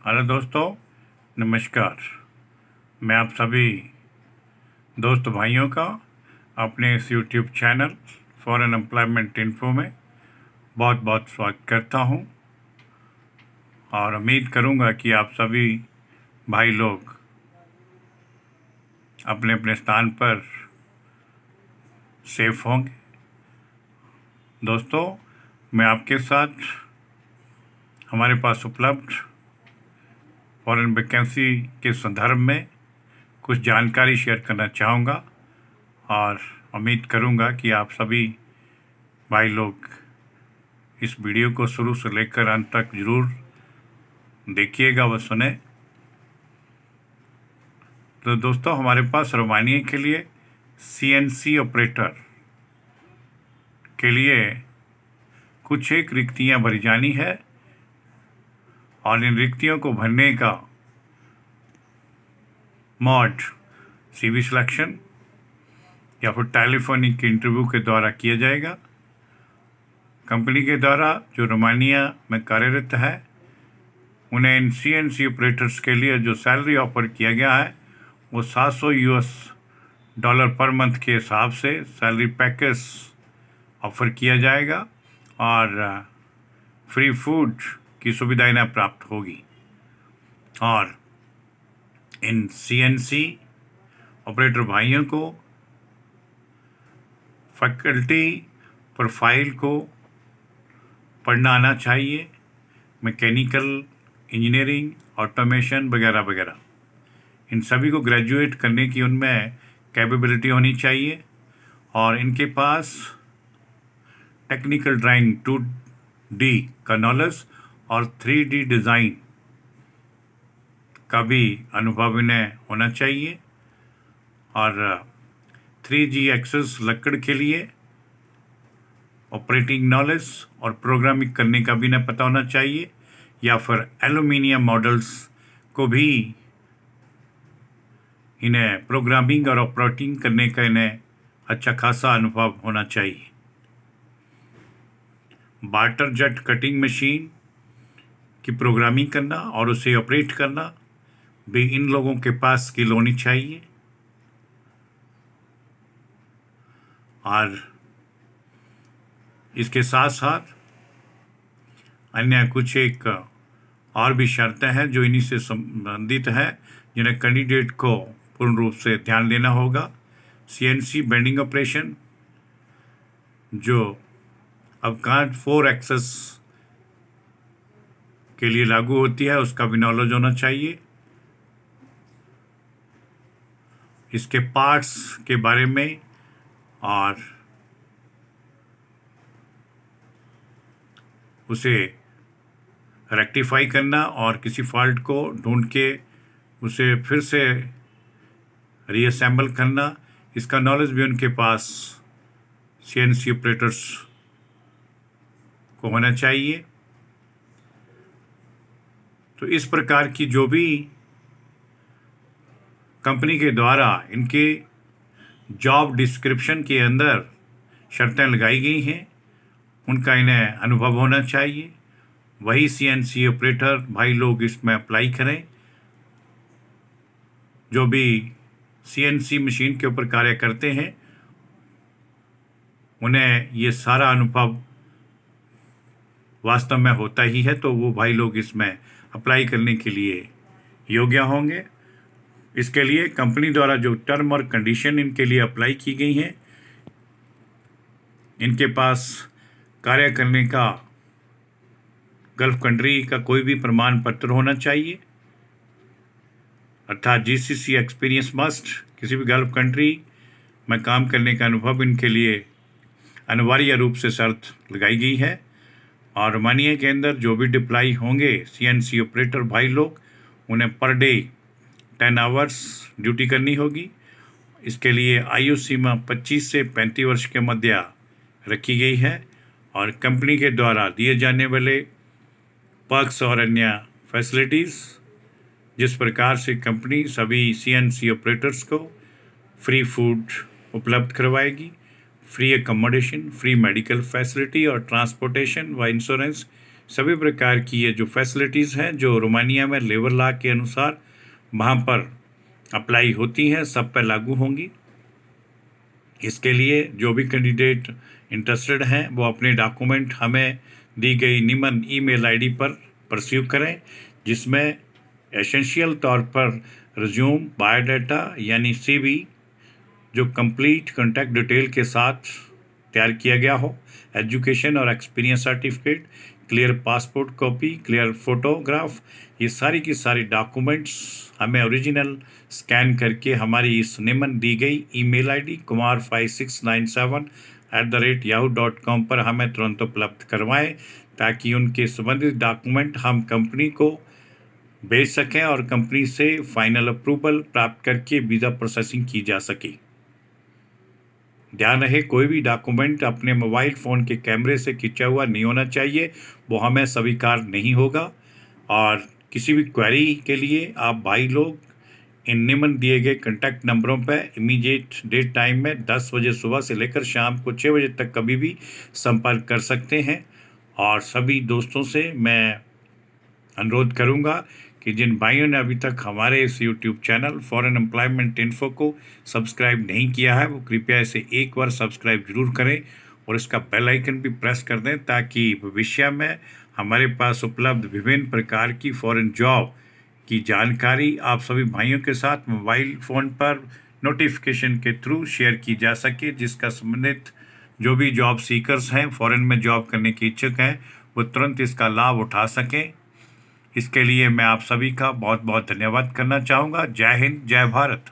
Hello दोस्तों, नमस्कार। मैं आप सभी दोस्त भाइयों का अपने इस YouTube channel foreign employment info में बहुत बहुत स्वागत करता हूं और उम्मीद करूंगा कि आप सभी भाई लोग अपने अपने स्थान पर सेफ होंगे। दोस्तों, मैं आपके साथ हमारे पास उपलब्ध फॉरेन वैकेंसी के संदर्भ में कुछ जानकारी शेयर करना चाहूँगा और उम्मीद करूँगा कि आप सभी भाई लोग इस वीडियो को शुरू से लेकर अंत तक ज़रूर देखिएगा व सुने। तो दोस्तों, हमारे पास रोमानिया के लिए CNC ऑपरेटर के लिए कुछ एक रिक्तियाँ भरी जानी है और इन रिक्तियों को भरने का मोड CV सिलेक्शन या फिर टेलीफोनिक इंटरव्यू के द्वारा किया जाएगा। कंपनी के द्वारा जो रोमानिया में कार्यरत है उन्हें इन CNC ऑपरेटर्स के लिए जो सैलरी ऑफर किया गया है वो $700 पर मंथ के हिसाब से सैलरी पैकेज ऑफर किया जाएगा और फ्री फूड की सुविधा इन्हें प्राप्त होगी। और इन CNC ऑपरेटर भाइयों को फैकल्टी प्रोफाइल को पढ़ना आना चाहिए, मैकेनिकल इंजीनियरिंग, ऑटोमेशन वगैरह वगैरह। इन सभी को ग्रेजुएट करने की उनमें कैपेबिलिटी होनी चाहिए और इनके पास टेक्निकल ड्राइंग 2D का नॉलेज और 3D डिज़ाइन का भी अनुभव इन्हें होना चाहिए और 3G एक्सेस लकड़ के लिए ऑपरेटिंग नॉलेज और प्रोग्रामिंग करने का भी इन्हें पता होना चाहिए या फिर एल्यूमिनियम मॉडल्स को भी इन्हें प्रोग्रामिंग और ऑपरेटिंग करने का इन्हें अच्छा खासा अनुभव होना चाहिए। वाटर जेट कटिंग मशीन की प्रोग्रामिंग करना और उसे ऑपरेट करना भी इन लोगों के पास स्किल होनी चाहिए। और इसके साथ साथ अन्य कुछ एक और भी शर्तें हैं जो इन्हीं से संबंधित है जिन्हें कैंडिडेट को पूर्ण रूप से ध्यान देना होगा। CNC बेंडिंग ऑपरेशन जो अब 4 एक्सेस के लिए लागू होती है उसका भी नॉलेज होना चाहिए। इसके पार्ट्स के बारे में और उसे रेक्टिफाई करना और किसी फॉल्ट को ढूंढ के उसे फिर से रीअसेंबल करना, इसका नॉलेज भी उनके पास CNC ऑपरेटर्स को होना चाहिए। तो इस प्रकार की जो भी कंपनी के द्वारा इनके जॉब डिस्क्रिप्शन के अंदर शर्तें लगाई गई हैं उनका इन्हें अनुभव होना चाहिए। वही CNC ऑपरेटर भाई लोग इसमें अप्लाई करें। जो भी CNC मशीन के ऊपर कार्य करते हैं उन्हें ये सारा अनुभव वास्तव में होता ही है, तो वो भाई लोग इसमें अप्लाई करने के लिए योग्य होंगे। इसके लिए कंपनी द्वारा जो टर्म और कंडीशन इनके लिए अप्लाई की गई हैं, इनके पास कार्य करने का गल्फ कंट्री का कोई भी प्रमाण पत्र होना चाहिए, अर्थात GCC एक्सपीरियंस मस्ट। किसी भी गल्फ कंट्री में काम करने का अनुभव इनके लिए अनिवार्य रूप से शर्त लगाई गई है। और रोमानिया के अंदर जो भी डिप्लाई होंगे CNC ऑपरेटर भाई लोग उन्हें पर डे 10 आवर्स ड्यूटी करनी होगी। इसके लिए आयु सीमा 25 से 35 वर्ष के मध्य रखी गई है और कंपनी के द्वारा दिए जाने वाले पर्क्स और अन्य फैसिलिटीज़, जिस प्रकार से कंपनी सभी CNC ऑपरेटर्स को फ्री फूड उपलब्ध करवाएगी, free accommodation, free medical facility और ट्रांसपोर्टेशन व इंश्योरेंस सभी प्रकार की ये जो फैसिलिटीज़ हैं जो रोमानिया में लेबर लॉ के अनुसार वहाँ पर अप्लाई होती हैं, सब पर लागू होंगी। इसके लिए जो भी कैंडिडेट इंटरेस्टेड हैं वो अपने डॉक्यूमेंट हमें दी गई निम्न ईमेल आईडी पर परस्यू करें, जिसमें एसेंशियल तौर पर रिज्यूम, बायोडाटा यानी सीवी जो कंप्लीट कॉन्टैक्ट डिटेल के साथ तैयार किया गया हो, एजुकेशन और experience certificate, clear passport copy, clear photograph, ये सारी की सारी डॉक्यूमेंट्स हमें ओरिजिनल स्कैन करके हमारी इस निम्न दी गई ईमेल आईडी kumar5697@yahoo.com पर हमें तुरंत उपलब्ध करवाएं, ताकि उनके संबंधित डॉक्यूमेंट हम कंपनी को भेज सकें और कंपनी से फाइनल अप्रूवल प्राप्त करके वीज़ा प्रोसेसिंग की जा सके। ध्यान रहे, कोई भी डॉक्यूमेंट अपने मोबाइल फ़ोन के कैमरे से खींचा हुआ नहीं होना चाहिए, वो हमें स्वीकार नहीं होगा। और किसी भी क्वेरी के लिए आप भाई लोग इन निम्न दिए गए कॉन्टैक्ट नंबरों पर इमीडिएट डेट टाइम में 10 बजे सुबह से लेकर शाम को 6 बजे तक कभी भी संपर्क कर सकते हैं। और सभी दोस्तों से मैं अनुरोध करूंगा कि जिन भाइयों ने अभी तक हमारे इस YouTube channel foreign employment info को सब्सक्राइब नहीं किया है, वो कृपया इसे एक बार सब्सक्राइब जरूर करें और इसका बेल आइकन भी प्रेस कर दें, ताकि भविष्य में हमारे पास उपलब्ध विभिन्न प्रकार की फॉरेन जॉब की जानकारी आप सभी भाइयों के साथ मोबाइल फ़ोन पर नोटिफिकेशन के थ्रू शेयर की जा सके, जिसका संबंधित जो भी जॉब सीकर्स हैं, फॉरेन में जॉब करने के इच्छुक हैं, वो तुरंत इसका लाभ उठा सकें। इसके लिए मैं आप सभी का बहुत बहुत धन्यवाद करना चाहूँगा। जय हिंद, जय भारत।